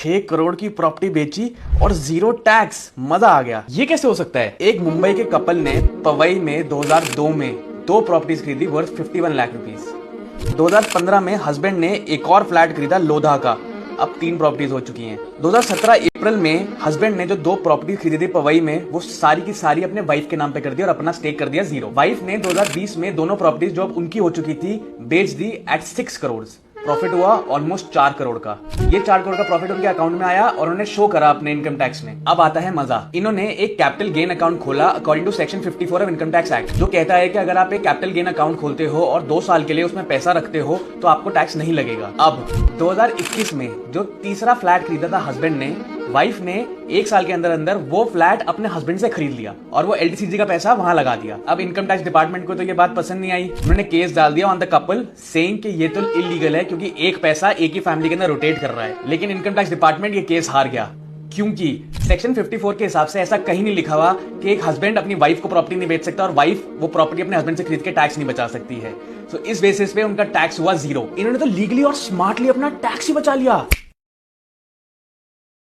6 करोड़ की प्रॉपर्टी बेची और 0 टैक्स। मजा आ गया। ये कैसे हो सकता है? एक मुंबई के कपल ने पवई में 2002 में 2 प्रॉपर्टीज खरीदी वर्थ 51 लाख रुपीस। 2015 में हस्बैंड ने एक और फ्लैट खरीदा लोधा का। अब 3 प्रॉपर्टीज हो चुकी हैं। 2017 अप्रैल में हस्बैंड ने जो 2 प्रॉपर्टी खरीदी थी पवई में, वो सारी की सारी अपने वाइफ के नाम पे कर दी और अपना स्टेक कर दिया 0। वाइफ ने 2020 में दोनों प्रॉपर्टीज जो अब उनकी हो चुकी थी बेच दी एट 6 करोड़। प्रॉफिट हुआ ऑलमोस्ट 4 करोड़ का। ये 4 करोड़ का प्रॉफिट उनके अकाउंट में आया और उन्होंने शो करा अपने इनकम टैक्स में। अब आता है मजा। इन्होंने एक कैपिटल गेन अकाउंट खोला according to section 54 of income tax act, जो कहता है कि अगर आप एक कैपिटल गेन अकाउंट खोलते हो और 2 साल के लिए उसमें पैसा रखते हो तो आपको टैक्स नहीं लगेगा। अब 2021 में जो तीसरा फ्लैट खरीदा था हस्बैंड ने, वाइफ ने 1 साल के अंदर अंदर वो फ्लैट अपने हस्बैंड से खरीद लिया और वो एलटीसीजी का पैसा वहां लगा दिया। अब इनकम टैक्स डिपार्टमेंट को तो ये बात पसंद नहीं आई। उन्होंने केस डाल दिया ऑन द कपल सेइंग कि ये तो इलीगल है क्योंकि एक पैसा एक ही फैमिली के अंदर रोटेट कर रहा है। लेकिन इनकम टैक्स डिपार्टमेंट ये केस हार गया क्योंकि सेक्शन 54 के हिसाब से ऐसा कहीं नहीं लिखा हुआ कि एक हस्बैंड अपनी वाइफ को प्रॉपर्टी नहीं बेच सकता और वाइफ वो प्रॉपर्टी अपने हस्बैंड से खरीद के टैक्स नहीं बचा सकती है। सो इस बेसिस पे उनका टैक्स हुआ 0। इन्होंने तो लीगली और स्मार्टली अपना टैक्स ही बचा लिया।